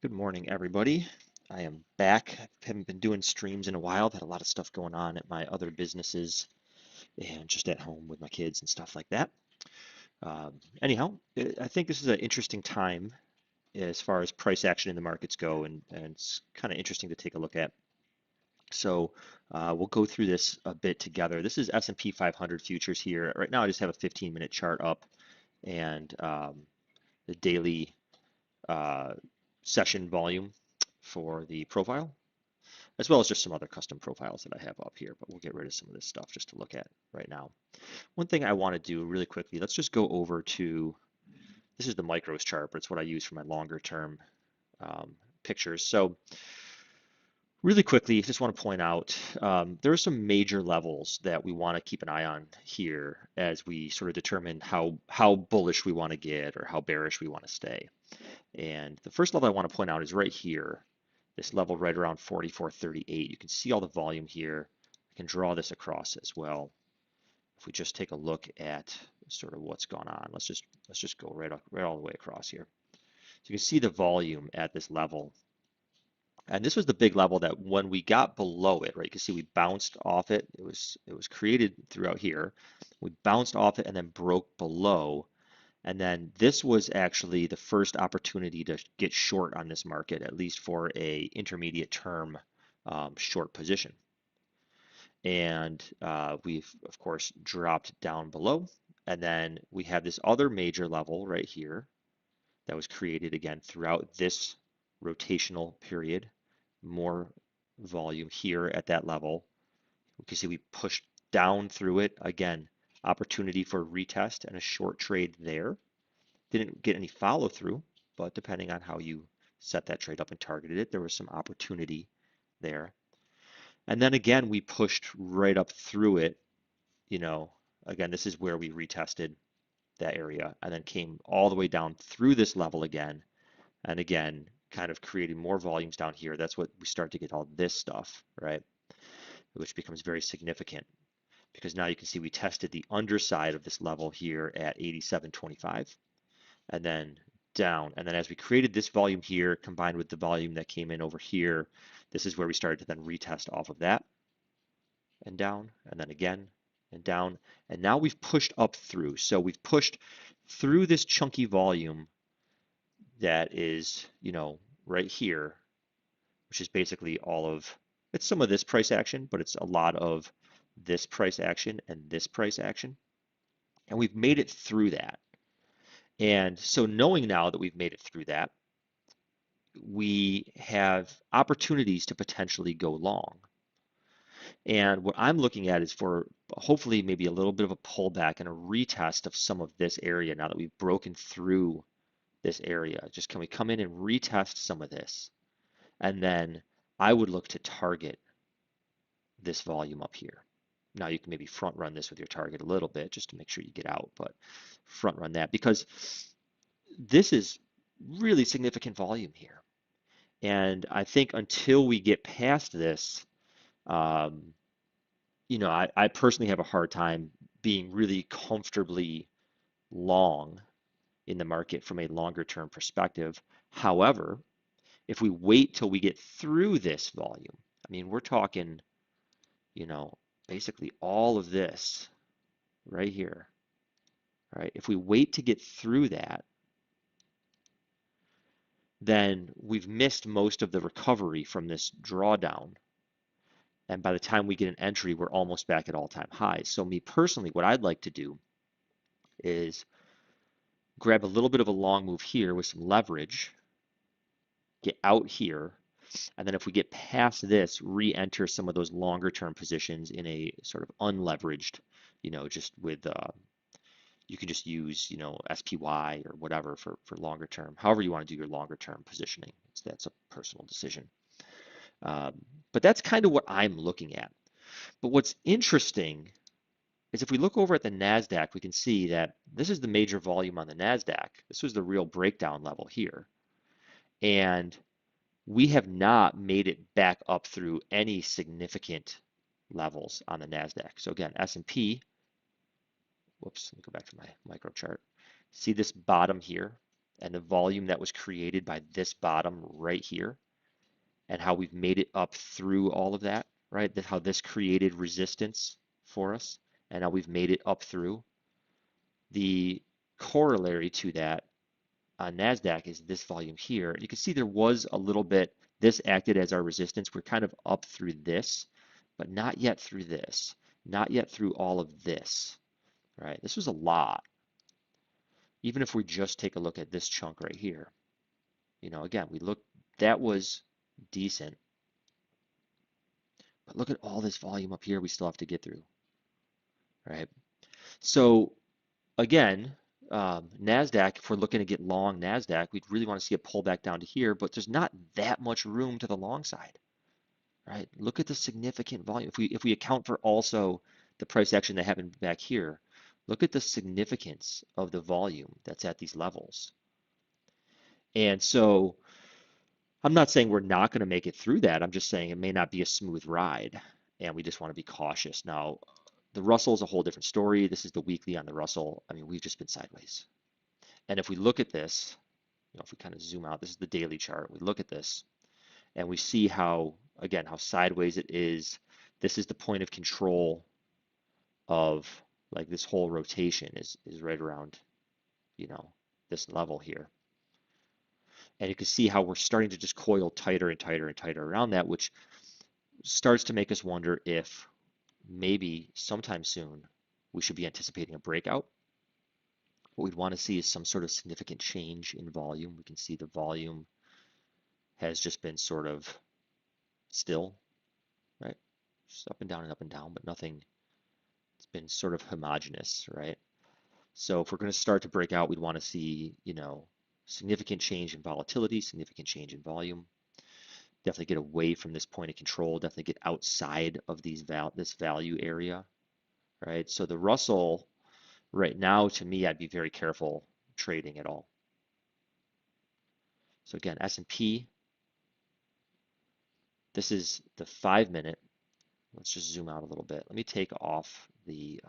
Good morning, everybody. I am back. I haven't been doing streams in a while. I've had a lot of stuff going on at my other businesses and just at home with my kids and stuff like that. Anyhow, I think this is an interesting time as far as price action in the markets go, and it's kind of interesting to take a look at. So we'll go through this a bit together. This is S&P 500 futures here. Right now, I just have a 15-minute chart up and the daily uh, session volume for the profile, as well as just some other custom profiles that I have up here, but we'll get rid of some of this stuff just to look at right now. One thing I want to do really quickly, let's just go over to, this is the micros chart, but it's what I use for my longer term pictures. So really quickly, just want to point out, there are some major levels that we want to keep an eye on here as we sort of determine how bullish we want to get or how bearish we want to stay. And the first level I want to point out is right here, this level right around 44.38. You can see all the volume here. I can draw this across as well. If we just take a look at sort of what's gone on, let's just go right all the way across here. So you can see the volume at this level. And this was the big level that when we got below it, right, you can see we bounced off it. It was created throughout here. We bounced off it and then broke below. And then this was actually the first opportunity to get short on this market, at least for a intermediate term short position. And we've, of course, dropped down below. And then we have this other major level right here that was created again throughout this rotational period. More volume here at that level. We can see we pushed down through it. Again, opportunity for retest and a short trade there. Didn't get any follow through, but depending on how you set that trade up and targeted it, there was some opportunity there. And then again, we pushed right up through it. You know, again, this is where we retested that area and then came all the way down through this level again. And again, kind of creating more volumes down here. That's what we start to get all this stuff, right? Which becomes very significant because now you can see we tested the underside of this level here at 87.25 and then down. And then as we created this volume here, combined with the volume that came in over here, this is where we started to then retest off of that and down, and then again and down. And now we've pushed up through. So we've pushed through this chunky volume that is, you know, right here, which is basically all of, it's some of this price action, but it's a lot of this price action and this price action. And we've made it through that. And so knowing now that we've made it through that, we have opportunities to potentially go long. And what I'm looking at is for hopefully maybe a little bit of a pullback and a retest of some of this area now that we've broken through this area. Just can we come in and retest some of this? And then I would look to target this volume up here. Now you can maybe front run this with your target a little bit just to make sure you get out, but front run that because this is really significant volume here. And I think until we get past this, you know, I personally have a hard time being really comfortably long in the market from a longer term perspective. However, if we wait till we get through this volume, I mean, we're talking, you know, basically all of this right here, right? If we wait to get through that, then we've missed most of the recovery from this drawdown. And by the time we get an entry, we're almost back at all-time highs. So me personally, what I'd like to do is grab a little bit of a long move here with some leverage, get out here, and then if we get past this, re-enter some of those longer term positions in a sort of unleveraged, you know, just with, you can just use, you know, SPY or whatever for longer term, however you want to do your longer term positioning. That's a personal decision. But that's kind of what I'm looking at. But what's interesting is if we look over at the NASDAQ, we can see that this is the major volume on the NASDAQ. This was the real breakdown level here. And we have not made it back up through any significant levels on the NASDAQ. So again, S&P, whoops, let me go back to my micro chart. See this bottom here? and the volume that was created by this bottom right here, and how we've made it up through all of that, right? That how this created resistance for us, and how we've made it up through. The corollary to that on NASDAQ is this volume here. You can see there was a little bit, this acted as our resistance. We're kind of up through this, but not yet through this, not yet through all of this, right? This was a lot. Even if we just take a look at this chunk right here, again, we look, that was decent, but look at all this volume up here we still have to get through, right? So again, NASDAQ, if we're looking to get long NASDAQ, we'd really want to see it pull back down to here, but there's not that much room to the long side, right? Look at the significant volume. If we account for also the price action that happened back here, look at the significance of the volume that's at these levels. And so I'm not saying we're not going to make it through that. I'm just saying it may not be a smooth ride, and we just want to be cautious. Now, the Russell is a whole different story. This is the weekly on the Russell. I mean, we've just been sideways. And if we look at this, if we kind of zoom out, this is the daily chart. We look at this and we see how, again, how sideways it is. This is the point of control of like this whole rotation is right around, this level here. And you can see how we're starting to just coil tighter and tighter and tighter around that, which starts to make us wonder if maybe sometime soon we should be anticipating a breakout. What we'd want to see is some sort of significant change in volume. We can see the volume has just been sort of still, right? Just up and down, but nothing, it's been sort of homogeneous, right? So if we're going to start to break out, we'd want to see, significant change in volatility, significant change in volume. Definitely get away from this point of control, definitely get outside of this value area, right? So the Russell right now, to me, I'd be very careful trading at all. So again, S&P, this is the 5-minute. Let's just zoom out a little bit. Let me take off the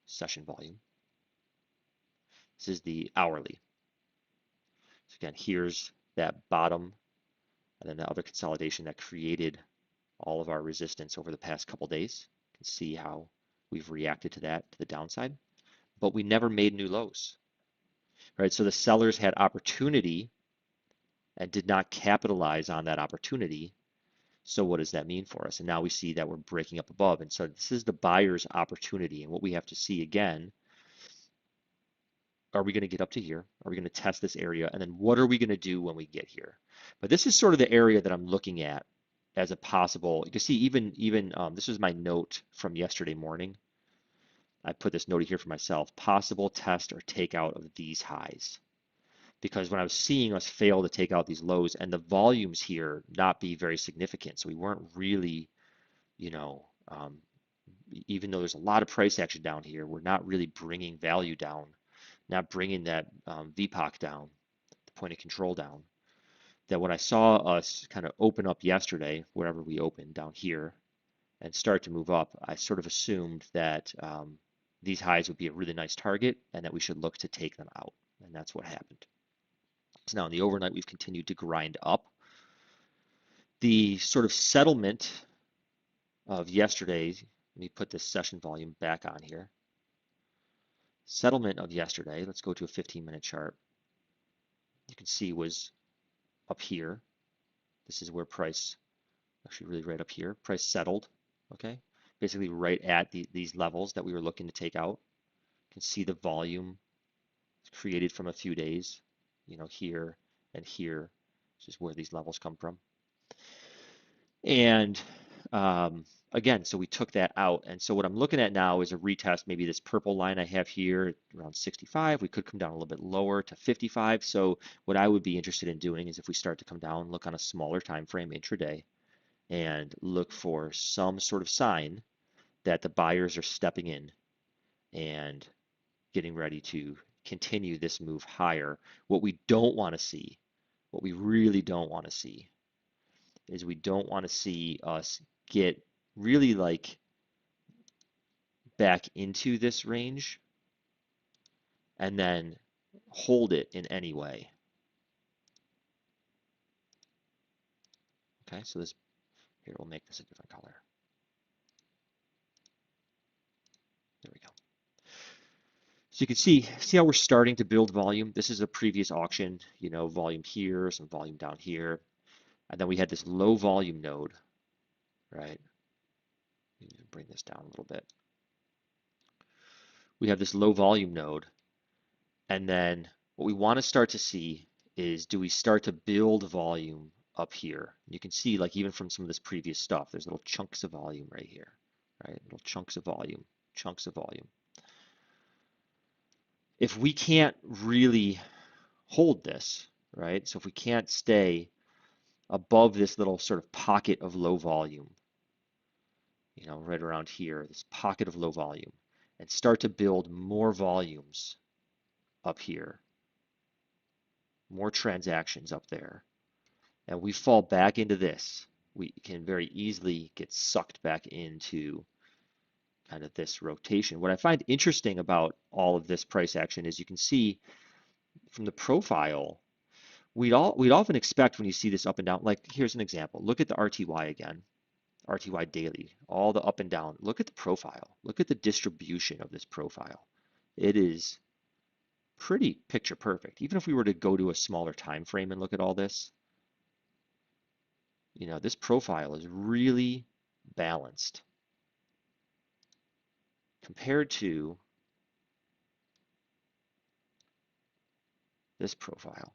session volume. This is the hourly. So again, here's that bottom and then the other consolidation that created all of our resistance over the past couple days. You can see how we've reacted to that to the downside, but we never made new lows, right? So the sellers had opportunity and did not capitalize on that opportunity. So what does that mean for us? And now we see that we're breaking up above. And so this is the buyer's opportunity. And what we have to see again, are we going to get up to here? Are we going to test this area? And then what are we going to do when we get here? But this is sort of the area that I'm looking at as a possible, you can see even this was my note from yesterday morning. I put this note here for myself, possible test or takeout of these highs. Because when I was seeing us fail to take out these lows and the volumes here not be very significant, so we weren't really, even though there's a lot of price action down here, we're not really bringing value down, not bringing that VPOC down, the point of control down. That when I saw us kind of open up yesterday, wherever we opened down here, and start to move up, I sort of assumed that these highs would be a really nice target and that we should look to take them out. And that's what happened. So now in the overnight, we've continued to grind up. The sort of settlement of yesterday, let me put this session volume back on here. Settlement of yesterday, let's go to a 15-minute chart. You can see was up here. This is where price, actually really right up here, price settled, okay? Basically right at these levels that we were looking to take out. You can see the volume created from a few days, here and here, which is where these levels come from. And again, so we took that out. And so what I'm looking at now is a retest, maybe this purple line I have here around 65. We could come down a little bit lower to 55. So what I would be interested in doing is if we start to come down, look on a smaller time frame intraday and look for some sort of sign that the buyers are stepping in and getting ready to continue this move higher. What we don't want to see, what we really don't want to see, is we don't want to see us get really like back into this range and then hold it in any way. Okay, so this here we'll make this a different color. There we go. So you can see how we're starting to build volume. This is a previous auction, volume here, some volume down here. And then we had this low volume node, right? Let me bring this down a little bit. We have this low volume node. And then what we want to start to see is, do we start to build volume up here? You can see, like, even from some of this previous stuff, there's little chunks of volume right here, right? Little chunks of volume, chunks of volume. If we can't really hold this, right? So if we can't stay above this little sort of pocket of low volume, right around here, this pocket of low volume, and start to build more volumes up here, more transactions up there, and we fall back into this, we can very easily get sucked back into kind of this rotation. What I find interesting about all of this price action is you can see from the profile, we'd often expect when you see this up and down, like here's an example. Look at the RTY again, RTY daily, all the up and down. Look at the profile. Look at the distribution of this profile. It is pretty picture perfect. Even if we were to go to a smaller time frame and look at all this, this profile is really balanced compared to this profile.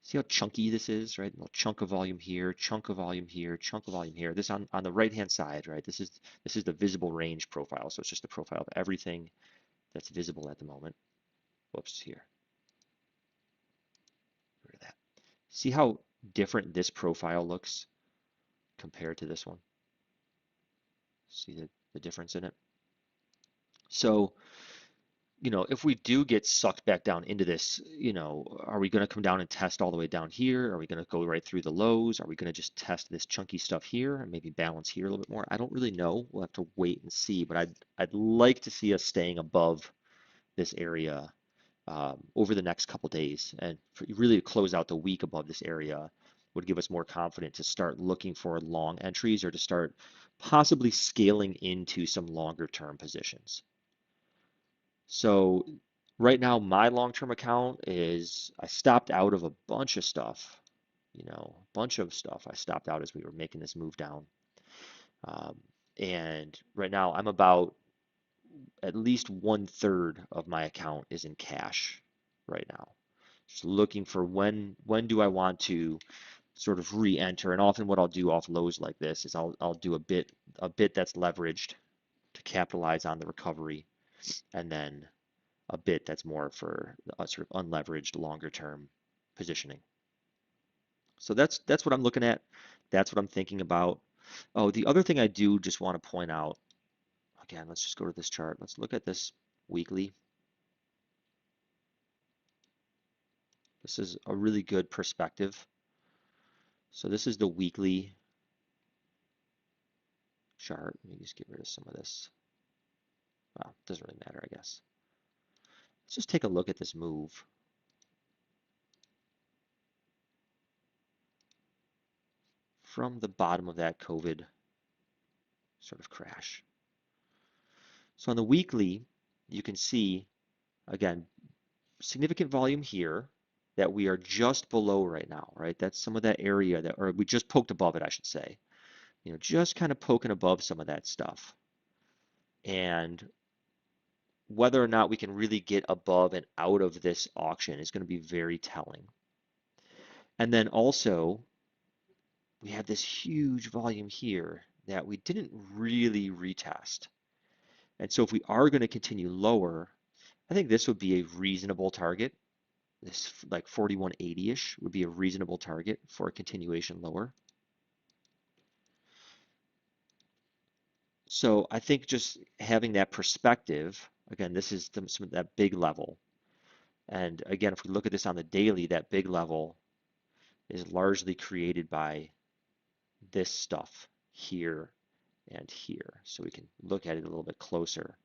See how chunky this is, right? A little chunk of volume here, chunk of volume here, chunk of volume here. This on the right-hand side, right? This is the visible range profile. So it's just the profile of everything that's visible at the moment. Whoops, here. Get rid of that. See how different this profile looks compared to this one? See the difference in it? So, if we do get sucked back down into this, are we going to come down and test all the way down here? Are we going to go right through the lows? Are we going to just test this chunky stuff here and maybe balance here a little bit more? I don't really know. We'll have to wait and see, but I'd like to see us staying above this area over the next couple days, and really to close out the week above this area would give us more confidence to start looking for long entries or to start possibly scaling into some longer term positions. So right now, my long-term account is, I stopped out of a bunch of stuff, a bunch of stuff I stopped out as we were making this move down. Um, and right now, I'm about at least 1/3 of my account is in cash right now. Just looking for when do I want to sort of re-enter. And often what I'll do off lows like this is I'll do a bit that's leveraged to capitalize on the recovery, and then a bit that's more for a sort of unleveraged longer term positioning. So that's what I'm looking at. That's what I'm thinking about. Oh, the other thing I do just want to point out, again, let's just go to this chart. Let's look at this weekly. This is a really good perspective. So this is the weekly chart. Let me just get rid of some of this. Well, it doesn't really matter, I guess. Let's just take a look at this move. From the bottom of that COVID sort of crash. So on the weekly, you can see, again, significant volume here that we are just below right now, right? That's some of that area that, or we just poked above it, I should say. Just kind of poking above some of that stuff. And whether or not we can really get above and out of this auction is going to be very telling. And then also, we have this huge volume here that we didn't really retest. And so if we are going to continue lower, I think this would be a reasonable target. This like 4180-ish would be a reasonable target for a continuation lower. So I think just having that perspective, again, this is some of that big level. And again, if we look at this on the daily, that big level is largely created by this stuff here and here. So we can look at it a little bit closer.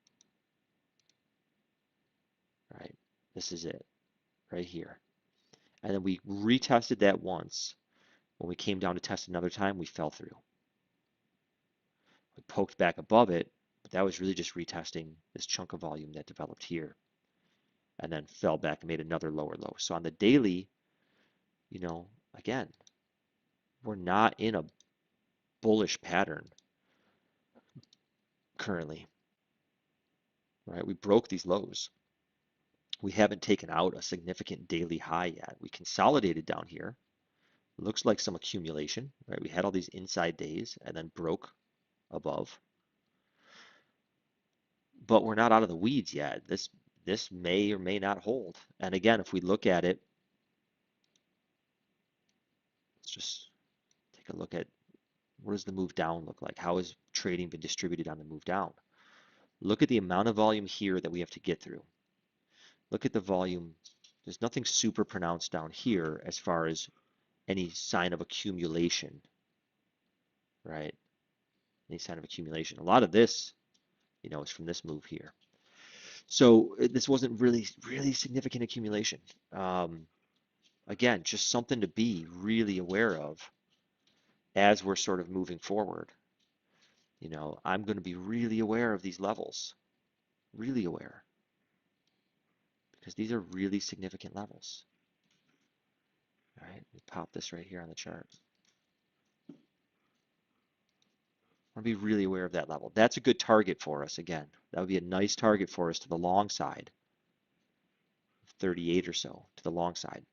Right, this is it right here. And then we retested that once. When we came down to test another time, we fell through. We poked back above it, but that was really just retesting this chunk of volume that developed here and then fell back and made another lower low. So on the daily, again, we're not in a bullish pattern currently, right? We broke these lows. We haven't taken out a significant daily high yet. We consolidated down here. Looks like some accumulation, right? We had all these inside days and then broke above, but we're not out of the weeds yet. This may or may not hold. And again, if we look at it, let's just take a look at what does the move down look like? How has trading been distributed on the move down? Look at the amount of volume here that we have to get through. Look at the volume. There's nothing super pronounced down here as far as any sign of accumulation, right? Any sign of accumulation. A lot of this, is from this move here. So this wasn't really significant accumulation. Again, just something to be really aware of as we're sort of moving forward. I'm going to be really aware of these levels, really aware, because these are really significant levels. All right, we pop this right here on the chart. I want to be really aware of that level. That's a good target for us again. That would be a nice target for us to the long side, 38 or so to the long side.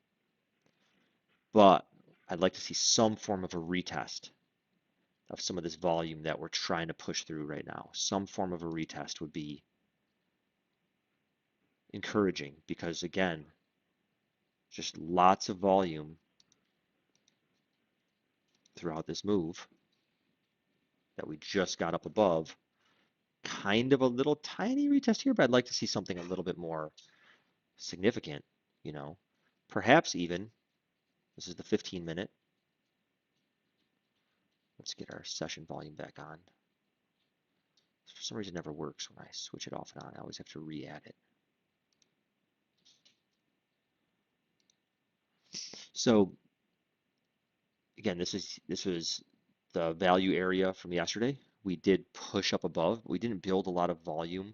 But I'd like to see some form of a retest of some of this volume that we're trying to push through right now. Some form of a retest would be encouraging because, again, just lots of volume throughout this move that we just got up above. Kind of a little tiny retest here, but I'd like to see something a little bit more significant, perhaps even, this is the 15-minute. Let's get our session volume back on. For some reason, it never works when I switch it off and on. I always have to re-add it. So again, this was the value area from yesterday. We did push up above. We didn't build a lot of volume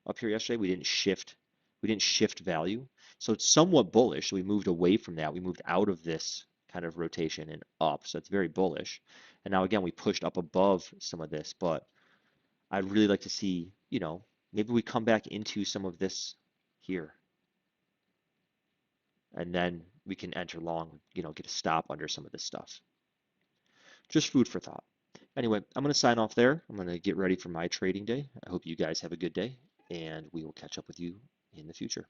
up here yesterday. We didn't shift value. So it's somewhat bullish. So we moved away from that. We moved out of this kind of rotation and up. So it's very bullish. And now again, we pushed up above some of this, but I'd really like to see, maybe we come back into some of this here. And then we can enter long, get a stop under some of this stuff. Just food for thought. Anyway, I'm going to sign off there. I'm going to get ready for my trading day. I hope you guys have a good day, and we will catch up with you in the future.